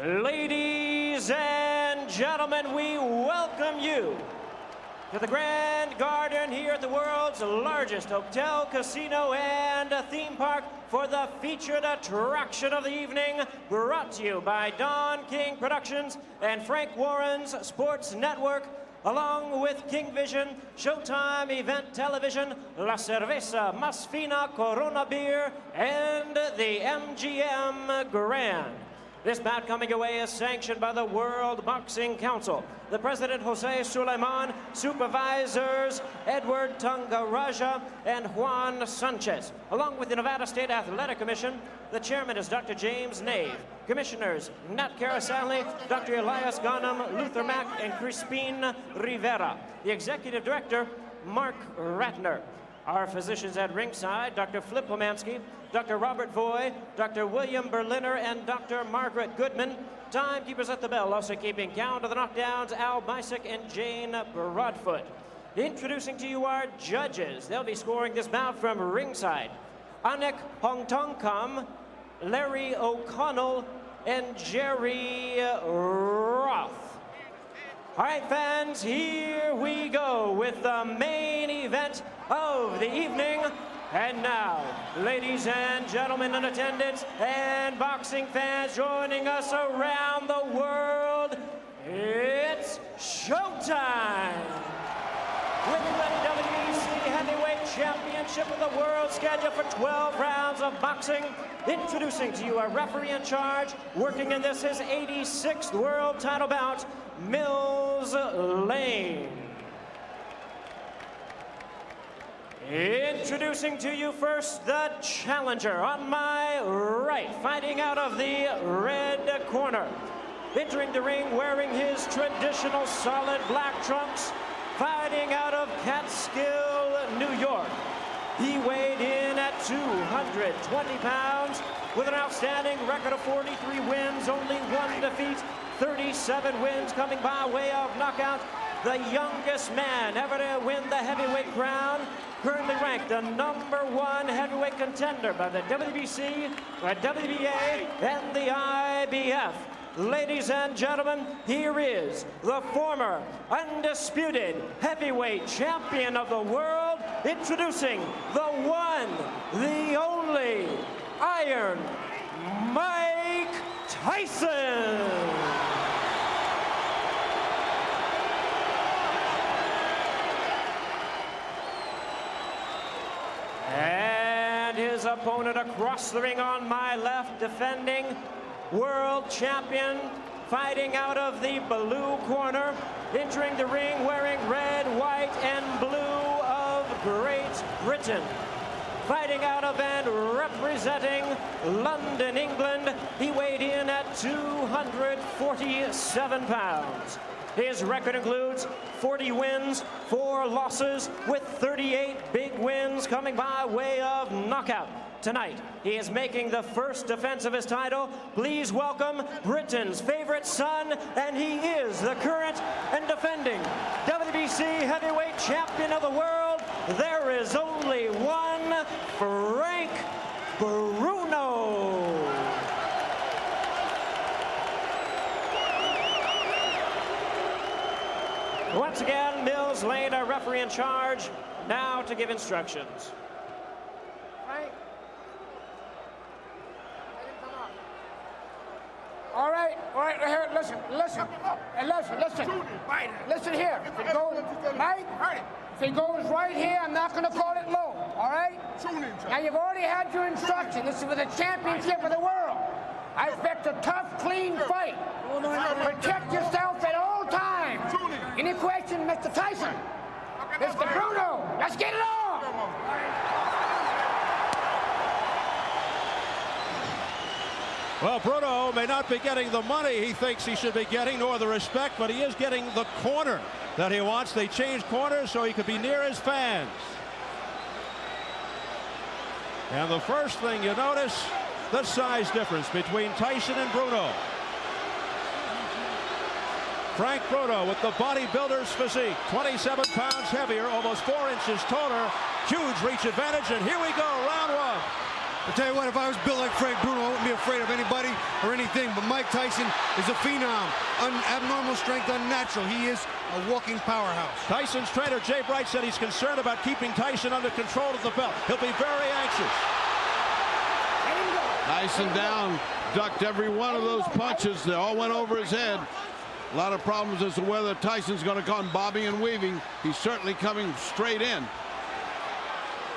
Ladies and gentlemen, we welcome you to the Grand Garden here at the world's largest hotel, casino, and theme park for the featured attraction of the evening, brought to you by Don King Productions and Frank Warren's Sports Network, along with King Vision, Showtime Event Television, La Cerveza Más Fina Corona Beer, and the MGM Grand. This bout coming away is sanctioned by the World Boxing Council, the President Jose Sulaiman, supervisors Edward Tungaraja and Juan Sanchez, along with the Nevada State Athletic Commission. The chairman is Dr. James Nave. Commissioners Nat Carasali, Dr. Elias Ghanem, Luther Mack, and Crispin Rivera. The executive director, Mark Ratner. Our physicians at ringside, Dr. Flip Pomansky, Dr. Robert Voy, Dr. William Berliner, and Dr. Margaret Goodman. Timekeepers at the bell, also keeping count of the knockdowns, Al Bysick and Jane Broadfoot. Introducing to you our judges. They'll be scoring this bout from ringside. Anik Hongtongkam, Larry O'Connell, and Jerry Roth. All right, fans, here we go with the main event of the evening. And now, ladies and gentlemen in attendance and boxing fans joining us around the world, it's showtime! With the WBC Heavyweight Championship of the world scheduled for 12 rounds of boxing, introducing to you a referee in charge, working in this his 86th world title bout, Mills Lane. Introducing to you first the challenger on my right, fighting out of the red corner. Entering the ring wearing his traditional solid black trunks, fighting out of Catskill, New York. He weighed in at 220 pounds with an outstanding record of 43 wins, only 1 defeat, 37 wins coming by way of knockout. The youngest man ever to win the heavyweight crown, currently ranked the #1 heavyweight contender by the WBC, the WBA, and the IBF. Ladies and gentlemen, here is the former undisputed heavyweight champion of the world, introducing the one, the only, Iron Mike Tyson. And his opponent across the ring on my left, defending world champion, fighting out of the blue corner, entering the ring wearing red, white, and blue of Great Britain. Fighting out of and representing London, England, he weighed in at 247 pounds. His record includes 40 wins, 4 losses, with 38 big wins coming by way of knockout. Tonight, he is making the first defense of his title. Please welcome Britain's favorite son, and he is the current and defending WBC heavyweight champion of the world. There is only one, Frank Bruno. Once again, Mills Lane, our referee in charge, now to give instructions. Right. All right, here, listen. Hey, listen here. If it goes, Mike, if it goes right here, I'm not going to call it low, all right? Now, you've already had your instruction. This is for the championship of the world. I expect a tough, clean fight. Protect yourself at all times. Any question, Mr. Tyson? Mr. Bruno, let's get it on! Well, Bruno may not be getting the money he thinks he should be getting, nor the respect, but he is getting the corner that he wants. They changed corners so he could be near his fans. And the first thing you notice, the size difference between Tyson and Bruno. Frank Bruno with the bodybuilder's physique, 27 pounds heavier, almost 4 inches taller, huge reach advantage, and here we go, round one. I'll tell you what, if I was built like Frank Bruno, I wouldn't be afraid of anybody or anything. But Mike Tyson is a phenom. Abnormal strength, unnatural. He is a walking powerhouse. Tyson's trainer, Jay Bright, said he's concerned about keeping Tyson under control of the belt. He'll be very anxious. Tyson down, ducked every one of those punches. They all went over his head. A lot of problems as to whether Tyson's going to come bobbing and weaving. He's certainly coming straight in.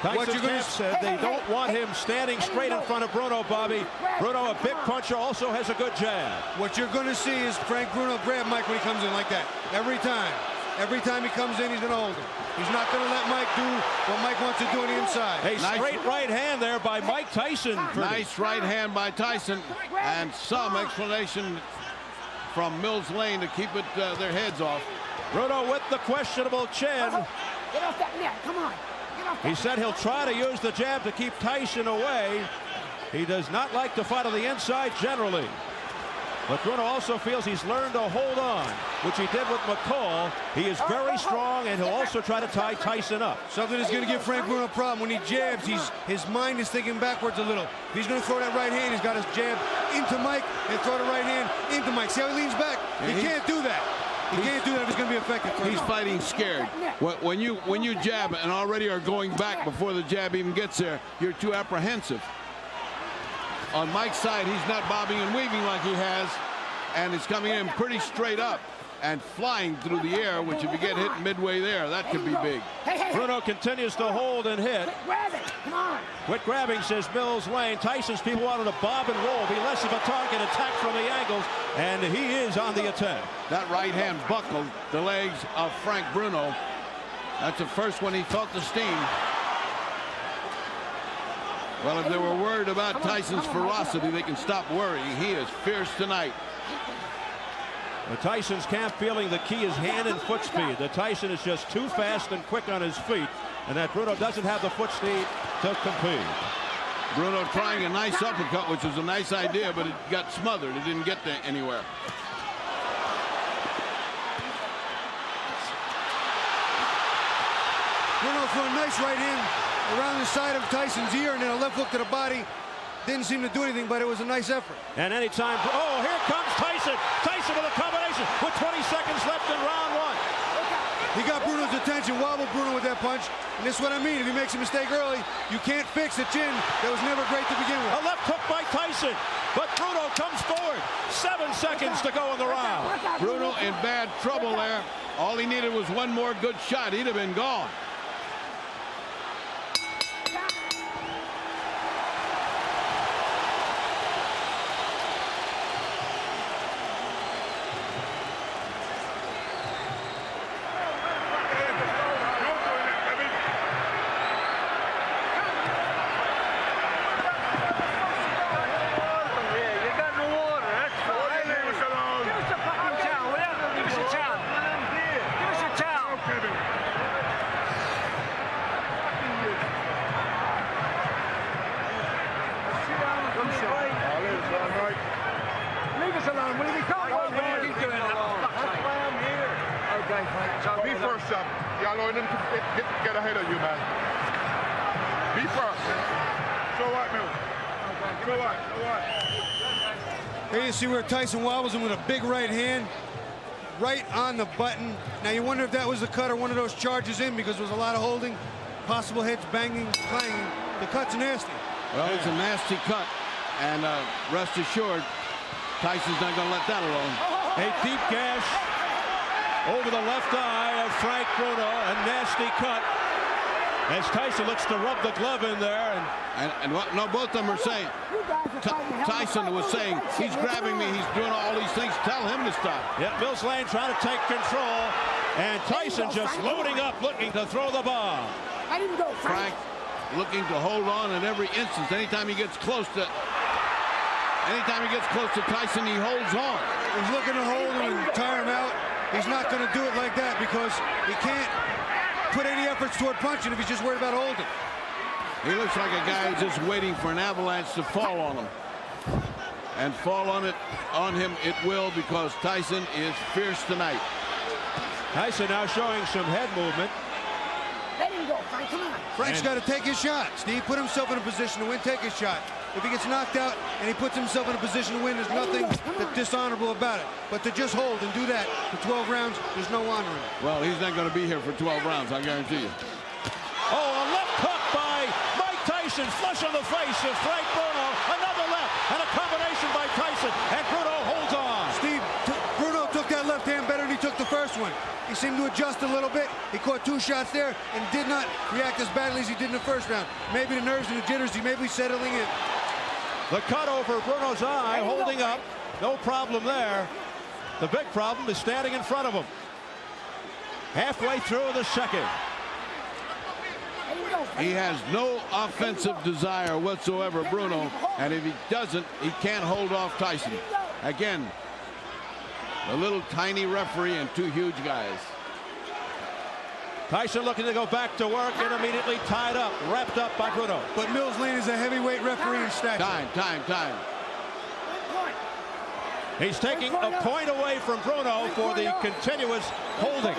Tyson's camp said they don't want him standing straight in front of Bruno, Bobby. Bruno, a big puncher, also has a good jab. What you're going to see is Frank Bruno grab Mike when he comes in like that. Every time. Every time he comes in, he's going to hold him. He's not going to let Mike do what Mike wants to do on the inside. A straight right hand there by Mike Tyson. Nice right hand by Tyson, and some explanation from Mills Lane to keep their heads off. Bruno with the questionable chin. Get off that net. Come on. He said he'll try to use the jab to keep Tyson away. He does not like to fight on the inside generally. But Bruno also feels he's learned to hold on, which he did with McCall. He is very strong, and he'll also try to tie Tyson up. Something that's going to give Frank Bruno a problem. When he jabs, his mind is thinking backwards a little. If he's going to throw that right hand, he's got his jab into Mike and throw the right hand into Mike. See how he leans back? He can't do that. He can't do that if he's going to be effective. He's fighting scared. When you jab and already are going back before the jab even gets there, you're too apprehensive. On Mike's side, he's not bobbing and weaving like he has, and it's coming in pretty straight up and flying through the air, which if you get hit midway there, that could be big. Bruno continues to hold and hit. Quit grabbing, says Mills Lane. Tyson's people wanted to bob and roll, be less of a target, attack from the angles, and he is on the attack. That right hand buckled the legs of Frank Bruno. That's the first one he felt the steam. Well, if they were worried about Tyson's ferocity, they can stop worrying. He is fierce tonight. The Tyson's camp feeling the key is hand and foot speed. The Tyson is just too fast and quick on his feet, and that Bruno doesn't have the foot speed to compete. Bruno trying a nice uppercut, which was a nice idea, but it got smothered. It didn't get there anywhere. Bruno threw a nice right hand around the side of Tyson's ear and then a left hook to the body. Didn't seem to do anything, but it was a nice effort. And anytime, oh, here comes Tyson. Tyson with a combination with 20 seconds left in round one. He got Bruno's attention, wobbled Bruno with that punch. And this is what I mean. If he makes a mistake early, you can't fix a chin that was never great to begin with. A left hook by Tyson, but Bruno comes forward. 7 seconds to go in the round. Bruno in bad trouble there. All he needed was one more good shot. He'd have been gone. Be first, son. You're allowing them to get ahead of you, man. Be first. So what, Mills? So what? So what? Here you see where Tyson wobbles him with a big right hand right on the button. Now you wonder if that was the cut or one of those charges in, because there was a lot of holding, possible heads banging, clanging. The cut's nasty. Well, it's a nasty cut, and rest assured, Tyson's not going to let that alone. A deep gash over the left eye of Frank Bruno, a nasty cut as Tyson looks to rub the glove in there. And no, both of them are saying, Tyson was saying, he's grabbing me, he's doing all these things, tell him to stop. Yeah, Mills Lane trying to take control, and Tyson just loading up, looking to throw the bomb. Frank looking to hold on in every instance. Anytime he gets close to Tyson, he holds on. He's looking to hold him and tire him out. He's not going to do it like that because he can't put any efforts toward punching if he's just worried about holding. He looks like a guy who's just waiting for an avalanche to fall on him. And fall on him it will, because Tyson is fierce tonight. Tyson now showing some head movement. you go, Frank. Come on. Frank's got to take his shot. Steve, put himself in a position to win. Take his shot. If he gets knocked out and he puts himself in a position to win, there's nothing that's dishonorable about it. But to just hold and do that for 12 rounds, there's no honoring it. Well, he's not going to be here for 12 rounds, I guarantee you. Oh, a left hook by Mike Tyson, flush on the face of Frank Bruno. Another left, and a combination by Tyson, and Bruno holds on. Steve, Bruno took that left hand better than he took the first one. He seemed to adjust a little bit. He caught 2 shots there and did not react as badly as he did in the first round. Maybe the nerves and the jitters, he may be settling in. The cut over Bruno's eye, holding up. No problem there. The big problem is standing in front of him. Halfway through the second. He has no offensive desire whatsoever, Bruno, and if he doesn't, he can't hold off Tyson. Again, a little tiny referee and 2 huge guys. Tyson looking to go back to work and immediately tied up, wrapped up by Bruno. But Mills Lane is a heavyweight referee in stature. Time. He's taking a point away from Bruno for the continuous holding.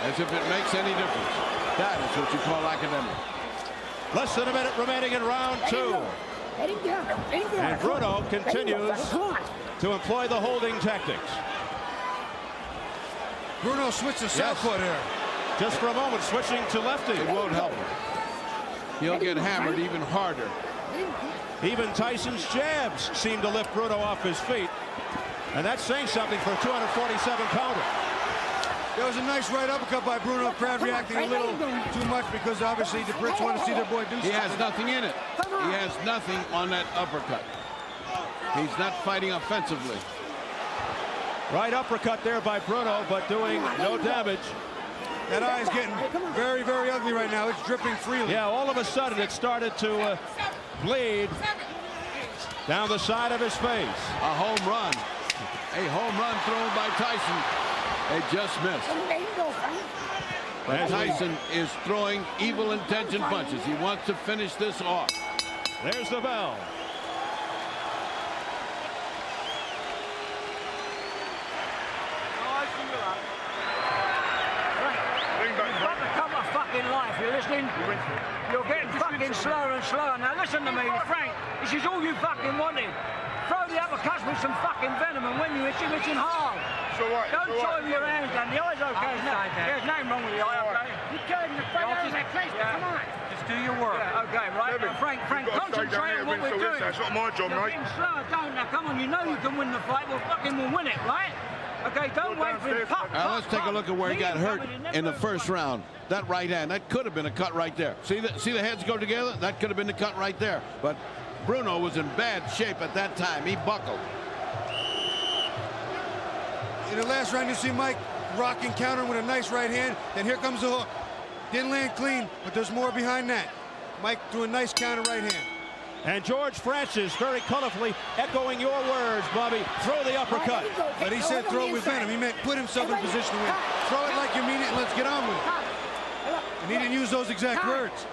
As if it makes any difference. That is what you call academic. Less than a minute remaining in round 2. And Bruno continues to employ the holding tactics. Bruno switched to southpaw there. Just for a moment, switching to lefty. It won't help him. He'll get hammered even harder. Even Tyson's jabs seem to lift Bruno off his feet. And that's saying something for a 247-pounder. There was a nice right uppercut by Bruno. Crowd reacting a little too much because obviously the Brits want to see their boy do something. He has nothing in it. He has nothing on that uppercut. He's not fighting offensively. Right uppercut there by Bruno, but doing no damage. That eye is getting very, very ugly right now. It's dripping freely. Yeah, all of a sudden it started to bleed down the side of his face. A home run. A home run thrown by Tyson. They just missed. But Tyson is throwing evil intention punches. He wants to finish this off. There's the bell. Life, you're listening? You're getting fucking slower and slower. Now listen to me, Frank. This is all you fucking wanted. Throw the uppercuts with some fucking venom, and when you hit him hard. So what? Don't throw him your hands down. The eye's okay. There's nothing wrong with the eye, okay? You killed him. Come on. Just do your work. Yeah, okay, right. Now, Frank, concentrate on what we're doing. That's not my job, mate. You're getting slower, don't. Now, come on. You know you can win the fight. We'll win it, right? Okay, don't wait for him. Let's take a look at where he got hurt in the first round. That right hand, that could have been a cut right there. See the heads go together? That could have been the cut right there. But Bruno was in bad shape at that time. He buckled. In the last round, you see Mike rocking, countering with a nice right hand. Then here comes the hook. Didn't land clean, but there's more behind that. Mike threw a nice counter right hand. And George Francis very colorfully echoing your words, Bobby. Throw the uppercut. But he said throw it with venom. He meant put himself in position to win. Throw it like you mean it and let's get on with it. And he didn't use those exact words.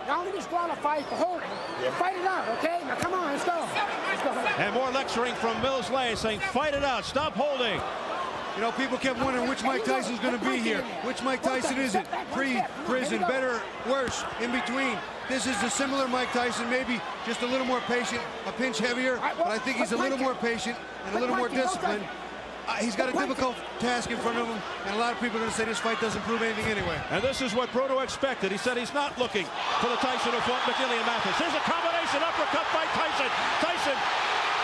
Now we disqualify for holding. You fight it out, okay? Now come on, let's go. And more lecturing from Mills Lane saying, fight it out, stop holding. You know, people kept wondering which Mike Tyson's going to be here. Which Mike Tyson is it? Pre-prison, better, worse, in between. This is a similar Mike Tyson, maybe just a little more patient, a pinch heavier, but I think he's a little more patient and a little more disciplined. He's got a difficult task in front of him, and a lot of people are going to say this fight doesn't prove anything anyway. And this is what Bruno expected. He said he's not looking for the Tyson who fought McNeely and Mathis. Here's a combination uppercut by Tyson. Tyson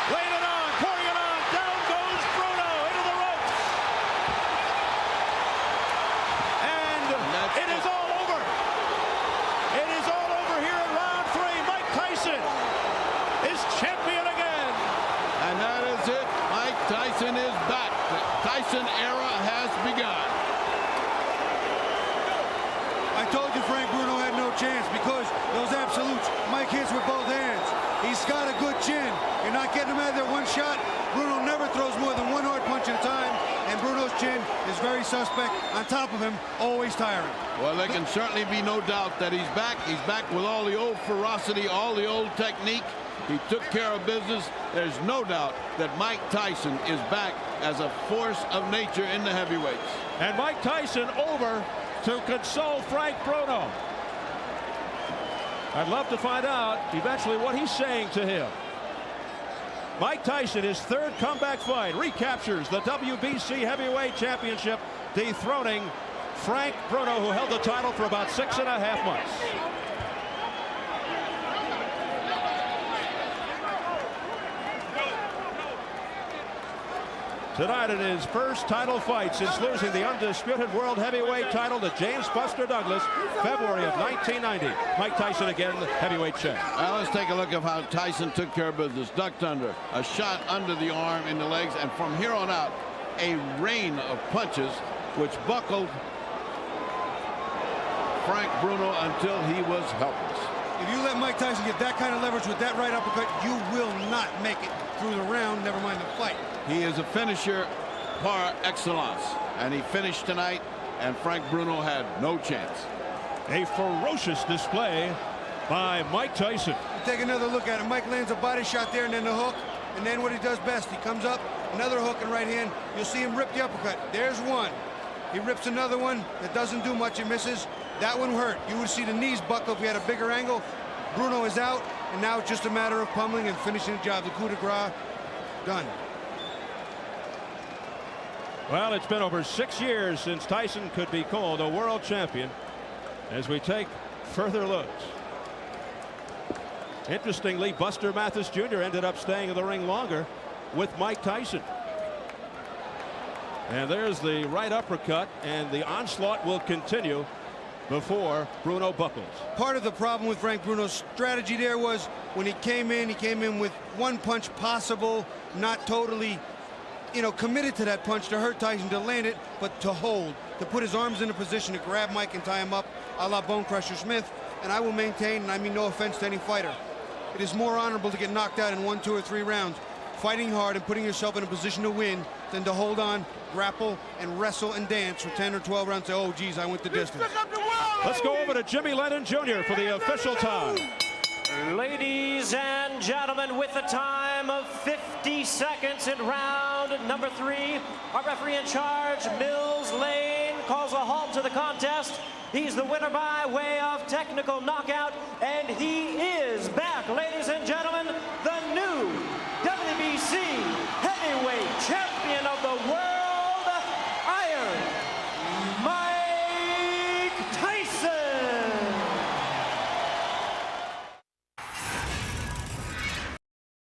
laying it on, pouring it on. Down goes Bruno into the ropes. And it is all over. It is all over here in round 3. Mike Tyson is champion again. And that is it. Mike Tyson is back. The Tyson era has begun. I told you Frank Bruno had no chance because those absolutes Mike hits with both hands. He's got a good chin. You're not getting him out of there one shot. Bruno never throws more than one hard punch at a time, and Bruno's chin is very suspect. On top of him, always tiring. Well, there can certainly be no doubt that he's back. He's back with all the old ferocity, all the old technique. He took care of business. There's no doubt that Mike Tyson is back as a force of nature in the heavyweights. And Mike Tyson over to console Frank Bruno. I'd love to find out eventually what he's saying to him. Mike Tyson, his third comeback fight, recaptures the WBC Heavyweight Championship, dethroning Frank Bruno, who held the title for about 6.5 months. Tonight in his first title fight since losing the undisputed world heavyweight title to James Buster Douglas, February of 1990. Mike Tyson again, heavyweight champ. Now let's take a look at how Tyson took care of business. Ducked under, a shot under the arm, in the legs, and from here on out, a rain of punches which buckled Frank Bruno until he was helpless. If you let Mike Tyson get that kind of leverage with that right uppercut, you will not make it through the round, never mind the fight. He is a finisher par excellence, and he finished tonight, and Frank Bruno had no chance. A ferocious display by Mike Tyson. Take another look at it. Mike lands a body shot there and then the hook, and then what he does best, he comes up, another hook and right hand. You'll see him rip the uppercut. There's one. He rips another one that doesn't do much. He misses. That one hurt. You would see the knees buckle if we had a bigger angle. Bruno is out, and now it's just a matter of pummeling and finishing the job. The coup de grace, done. Well, it's been over 6 years since Tyson could be called a world champion. As we take further looks. Interestingly, Buster Mathis Jr. ended up staying in the ring longer with Mike Tyson. And there's the right uppercut, and the onslaught will continue before Bruno buckles. Part of the problem with Frank Bruno's strategy there was when he came in with one punch possible, not totally, committed to that punch to hurt Tyson, to land it, but to hold, to put his arms in a position to grab Mike and tie him up, a la Bone Crusher Smith. And I will maintain, and I mean no offense to any fighter, it is more honorable to get knocked out in 1, 2, or 3 rounds, fighting hard and putting yourself in a position to win, than to hold on, grapple, and wrestle and dance for 10 or 12 rounds and say, oh, geez, I went the distance. Let's go over to Jimmy Lennon Jr. for the official time. Ladies and gentlemen, with a time of 50 seconds in round number 3, our referee in charge, Mills Lane, calls a halt to the contest. He's the winner by way of technical knockout, and he is back, ladies and gentlemen, the new WBC heavyweight champion of the world.